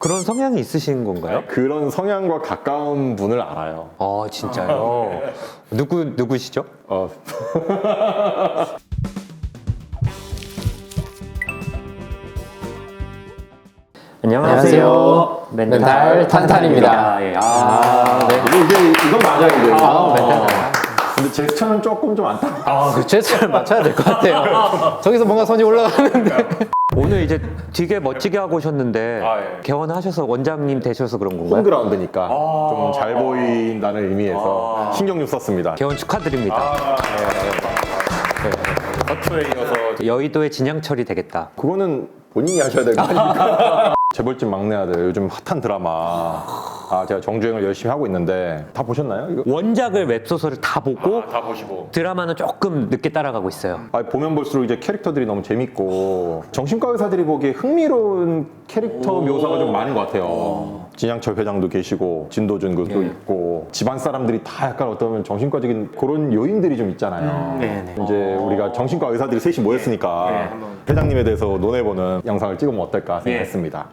그런 성향이 있으신 건가요? 그런 성향과 가까운 분을 알아요. 진짜요? 누구시죠? 안녕하세요. 멘탈 탄탄입니다. 예. 이건 맞아요, 이제. 멘탈. 근데 제스처는 조금 좀 안타. 그 제스처를 맞춰야 될 것 같아요. 저기서 뭔가 선이 올라가는데. 오늘 이제 되게 멋지게 하고 오셨는데 예. 개원하셔서 원장님 되셔서 그런 건가요? 홈그라운드니까 좀 잘 보인다는 의미에서 신경좀 썼습니다. 개원 축하드립니다. 서초에 이어서 여의도의 진양철이 되겠다. 그거는 본인이 하셔야 될 거 아닙니까? 재벌집 막내 아들 요즘 핫한 드라마 제가 정주행을 열심히 하고 있는데 다 보셨나요? 이거? 원작을 웹소설을 다 보고 다 보시고 드라마는 조금 늦게 따라가고 있어요. 보면 볼수록 이제 캐릭터들이 너무 재밌고 정신과 의사들이 보기에 흥미로운 캐릭터 묘사가 좀 많은 것 같아요. 진양철 회장도 계시고 진도준 그도 있고 집안 사람들이 다 약간 어떤 정신과적인 그런 요인들이 좀 있잖아요. 네네. 이제 우리가 정신과 의사들이 셋이 모였으니까 회장님에 대해서 논해보는 영상을 찍으면 어떨까 생각했습니다.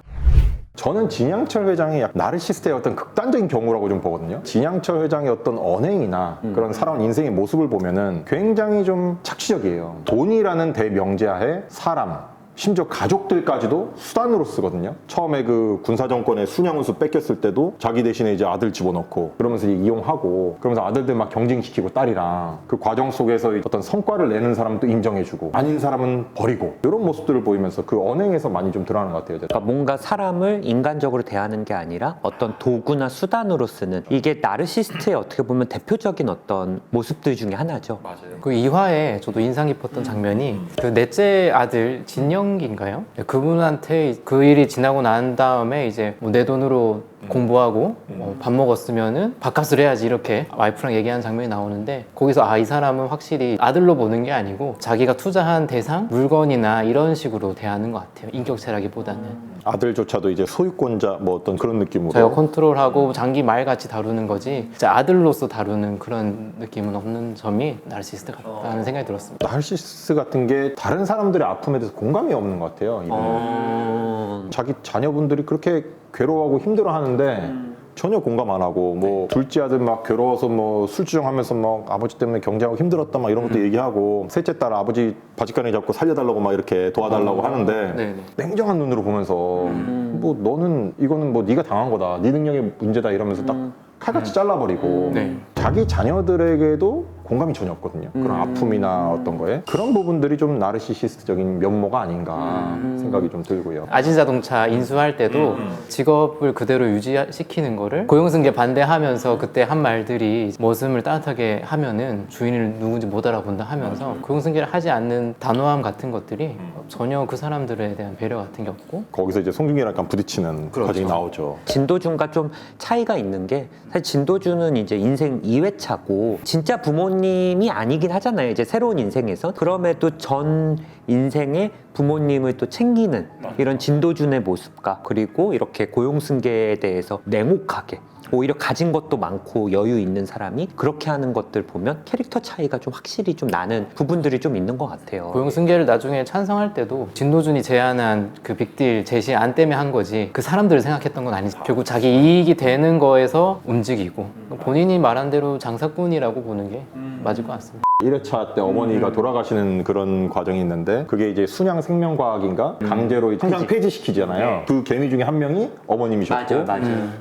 저는 진양철 회장이 약 나르시스트의 어떤 극단적인 경우라고 좀 보거든요. 진양철 회장의 어떤 언행이나 그런 살아온 인생의 모습을 보면은 굉장히 좀 착취적이에요. 돈이라는 대명제하에 사람, 심지어 가족들까지도 수단으로 쓰거든요. 처음에 그 군사정권의 순양운수 뺏겼을 때도 자기 대신에 이제 아들 집어넣고 그러면서 이제 이용하고 그러면서 아들들 막 경쟁시키고 딸이랑 그 과정 속에서 어떤 성과를 내는 사람도 인정해주고 아닌 사람은 버리고 이런 모습들을 보이면서 그 언행에서 많이 좀 드러나는 것 같아요. 그러니까 뭔가 사람을 인간적으로 대하는 게 아니라 어떤 도구나 수단으로 쓰는 이게 나르시스트의 어떻게 보면 대표적인 어떤 모습들 중에 하나죠. 그 2화에 저도 인상 깊었던 장면이 그 넷째 아들 진영기인가요? 그분한테 그 일이 지나고 난 다음에 이제 뭐 내 돈으로 공부하고 밥 먹었으면은 밥값을 해야지 이렇게 와이프랑 얘기하는 장면이 나오는데 거기서 이 사람은 확실히 아들로 보는 게 아니고 자기가 투자한 대상, 물건이나 이런 식으로 대하는 것 같아요. 인격체라기보다는. 아들조차도 이제 소유권자 뭐 어떤 그런 느낌으로 자기가 컨트롤하고 장기 말같이 다루는 거지 진짜 아들로서 다루는 그런 느낌은 없는 점이 나르시스트 같다는 생각이 들었습니다. 나르시스트 같은 게 다른 사람들의 아픔에 대해서 공감이 없는 것 같아요. 이분은. 자기 자녀분들이 그렇게 괴로워하고 힘들어하는데 전혀 공감 안 하고 뭐 둘째 아들 막 괴로워서 뭐 술주정하면서 막 아버지 때문에 경제하고 힘들었다 막 이런 것도 얘기하고 셋째 딸 아버지 바지가랑이 잡고 살려달라고 막 이렇게 도와달라고 하는데 네네. 냉정한 눈으로 보면서 뭐 너는 이거는 뭐 네가 당한 거다 네 능력의 문제다 이러면서 딱 칼같이 잘라버리고 네. 자기 자녀들에게도 공감이 전혀 없거든요. 그런 아픔이나 어떤 거에 그런 부분들이 좀 나르시시스트적인 면모가 아닌가 생각이 좀 들고요. 아진자동차 인수할 때도 직업을 그대로 유지시키는 거를 고용승계 반대하면서 그때 한 말들이 머슴을 따뜻하게 하면은 주인을 누군지 못 알아본다 하면서 고용승계를 하지 않는 단호함 같은 것들이 전혀 그 사람들에 대한 배려 같은 게 없고 거기서 이제 송중기랑 약간 부딪히는 과정이 나오죠. 진도준과 좀 차이가 있는 게 사실 진도준은 이제 인생 2회차고 진짜 부모님이 아니긴 하잖아요. 이제 새로운 인생에서 그럼에도 전 인생의 부모님을 또 챙기는 이런 진도준의 모습과 그리고 이렇게 고용승계에 대해서 냉혹하게 오히려 가진 것도 많고 여유 있는 사람이 그렇게 하는 것들 보면 캐릭터 차이가 좀 확실히 좀 나는 부분들이 좀 있는 것 같아요. 고용승계를 나중에 찬성할 때도 진도준이 제안한 그 빅딜 제시안 때문에 한 거지 그 사람들을 생각했던 건 아니지. 결국 자기 이익이 되는 거에서 움직이고 본인이 말한 대로 장사꾼이라고 보는 게 맞을 것 같습니다. 1회차 때 어머니가 돌아가시는 그런 과정이 있는데 그게 이제 순양 생명과학인가 강제로 항상 폐지시키잖아요. 그 개미 중에 한 명이 어머님이셨고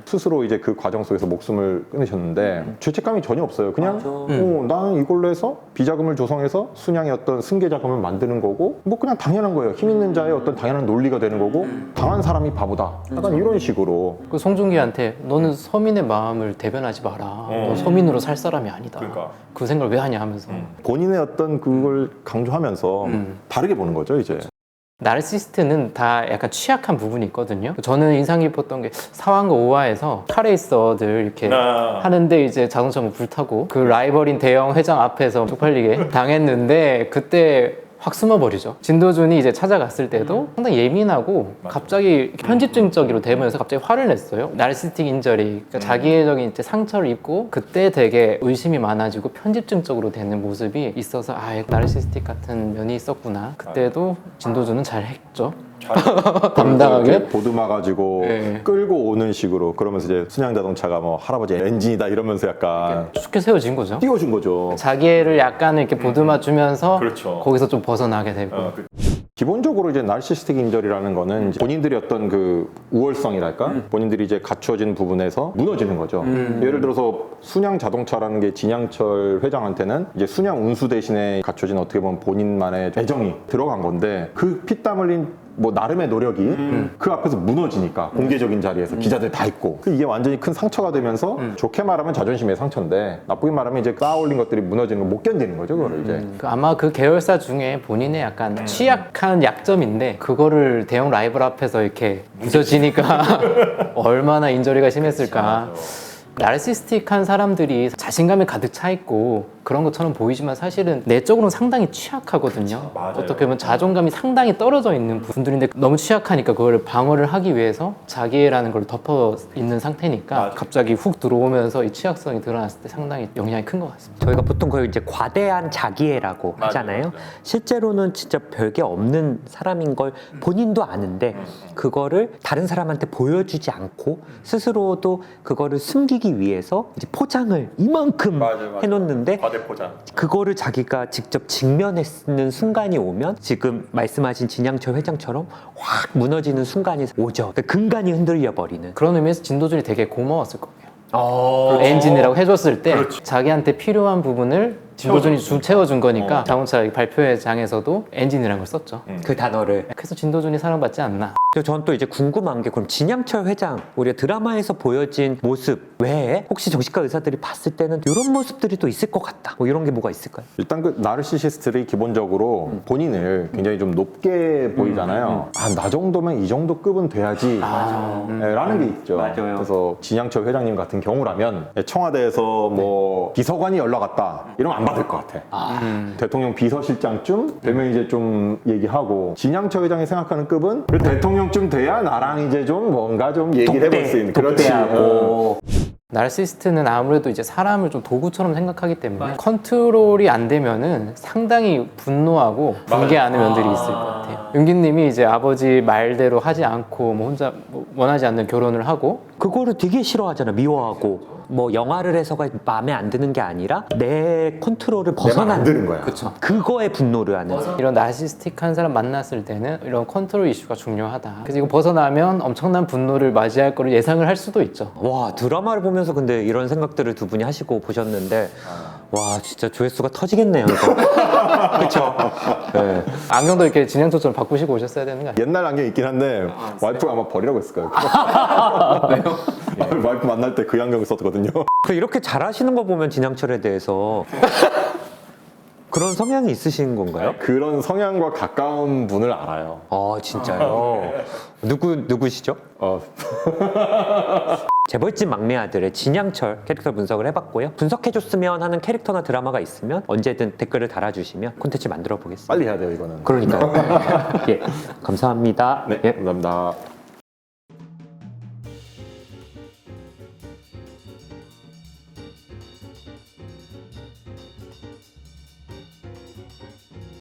스스로 이제 그 과정 속에서 목숨을 끊으셨는데 죄책감이 전혀 없어요. 그냥 나는 이걸로 해서 비자금을 조성해서 순양의 어떤 승계 자금을 만드는 거고 뭐 그냥 당연한 거예요. 힘 있는 자의 어떤 당연한 논리가 되는 거고 당한 사람이 바보다. 약간 이런 식으로. 그 송중기한테 너는 서민의 마음을 대변하지 마라. 너 서민으로 살 사람이 아니다. 그 생각을 왜 하냐 하면서 본인의 어떤 그걸 강조하면서 다르게 보는 거죠, 이제. 나르시스트는 다 약간 취약한 부분이 있거든요. 저는 인상 깊었던 게 4화인가 5화에서 카레이서들 이렇게 하는데 이제 자동차 뭐 불타고 그 라이벌인 대형 회장 앞에서 쪽팔리게 당했는데 그때 확 숨어버리죠. 진도준이 이제 찾아갔을 때도 상당히 예민하고 갑자기 편집증적으로 되면서 갑자기 화를 냈어요. 나르시스틱 인저리, 그러니까 자기애적인 이제 상처를 입고 그때 되게 의심이 많아지고 편집증적으로 되는 모습이 있어서 나르시스틱 같은 면이 있었구나. 그때도 진도준은 잘 했죠. 담당하게? 이렇게 보드마 가지고 네. 끌고 오는 식으로 그러면서 이제 순양 자동차가 뭐 할아버지 엔진이다 이러면서 약간 쉽게 세워진 거죠. 띄워준 거죠. 자기를 약간 이렇게 보듬어 주면서 그렇죠. 거기서 좀 벗어나게 되고. 기본적으로 이제 나르시스틱 인절이라는 거는 이제 본인들이 어떤 그 우월성이랄까 본인들이 이제 갖추어진 부분에서 무너지는 거죠. 예를 들어서 순양 자동차라는 게 진양철 회장한테는 이제 순양 운수 대신에 갖춰진 어떻게 보면 본인만의 애정이 들어간 건데 그 피땀 흘린 뭐 나름의 노력이 그 앞에서 무너지니까 공개적인 자리에서 기자들 다 있고 이게 완전히 큰 상처가 되면서 좋게 말하면 자존심의 상처인데 나쁘게 말하면 이제 쌓아올린 것들이 무너지는 걸 못 견디는 거죠 그거를 이제. 아마 그 계열사 중에 본인의 약간 취약한 약점인데 그거를 대형 라이벌 앞에서 이렇게 부서지니까 얼마나 인저리가 심했을까. 나르시스틱한 사람들이 자신감이 가득 차 있고 그런 것처럼 보이지만 사실은 내적으로는 상당히 취약하거든요. 어떻게 보면 자존감이 상당히 떨어져 있는 분들인데 너무 취약하니까 그걸 방어를 하기 위해서 자기애라는 걸 덮어 있는 상태니까 갑자기 훅 들어오면서 이 취약성이 드러났을 때 상당히 영향이 큰 것 같습니다. 저희가 보통 그걸 이제 과대한 자기애라고 하잖아요. 실제로는 진짜 별게 없는 사람인 걸 본인도 아는데 그거를 다른 사람한테 보여주지 않고 스스로도 그거를 숨기기 위해서 이제 포장을 이만큼 해놓는데 포장. 그거를 자기가 직접 직면했는 순간이 오면 지금 말씀하신 진양철 회장처럼 확 무너지는 순간이 오죠. 그러니까 근간이 흔들려 버리는. 그런 의미에서 진도준이 되게 고마웠을 거예요. 엔진이라고 해줬을 때 자기한테 필요한 부분을 진도준이 채워준 거니까 자동차 발표회장에서도 엔진이라는 걸 썼죠. 그 단어를. 그래서 진도준이 사랑받지 않나. 그래서 저는 또 이제 궁금한 게 그럼 진양철 회장 우리가 드라마에서 보여진 모습 외에 혹시 정신과 의사들이 봤을 때는 이런 모습들이 또 있을 것 같다. 뭐 이런 게 뭐가 있을까요? 일단 그 나르시시스트들이 기본적으로 본인을 굉장히 좀 높게 보이잖아요. 아, 나 정도면 이 정도 급은 돼야지 라는 게 있죠. 맞아요. 그래서 진양철 회장님 같은 경우라면 청와대에서 뭐 비서관이 연락 왔다 이러면 안 받을 것 같아. 대통령 비서실장쯤 되면 이제 좀 얘기하고 진양철 회장이 생각하는 급은 그 대통령쯤 돼야 나랑 이제 좀 뭔가 좀 얘기를 해볼 수 있는 그렇지. 나르시스트는 아무래도 이제 사람을 좀 도구처럼 생각하기 때문에 컨트롤이 안 되면은 상당히 분노하고 분개하는 면들이 있을 것 같아요. 윤기님이 이제 아버지 말대로 하지 않고 뭐 혼자 뭐 원하지 않는 결혼을 하고 그거를 되게 싫어하잖아. 미워하고. 뭐 영화를 해서가 마음에 안 드는 게 아니라 내 컨트롤을 내 말 안 벗어난 드는 거야. 그거에 분노를 하는. 이런 나르시스틱한 사람 만났을 때는 이런 컨트롤 이슈가 중요하다. 그래서 이거 벗어나면 엄청난 분노를 맞이할 거를 예상을 할 수도 있죠. 와, 드라마를 보면서 근데 이런 생각들을 두 분이 하시고 보셨는데 와, 진짜 조회수가 터지겠네요, 이거. 그쵸? 네. 안경도 이렇게 진양초처럼 바꾸시고 오셨어야 되는 거 아니에요? 옛날 안경 있긴 한데 와이프가 아마 버리라고 했을 거예요. 와이프 만날 때 그 안경을 썼거든요. 그 이렇게 잘하시는 거 보면 진양철에 대해서 그런 성향이 있으신 건가요? 그런 성향과 가까운 분을 알아요. 아, 진짜요? 누구시죠? 재벌집 막내 아들의 진양철 캐릭터 분석을 해봤고요. 분석해줬으면 하는 캐릭터나 드라마가 있으면 언제든 댓글을 달아주시면 콘텐츠 만들어 보겠습니다. 빨리 해야 돼요 이거는. 그러니까요. 예, 감사합니다. 네, 예. 감사합니다.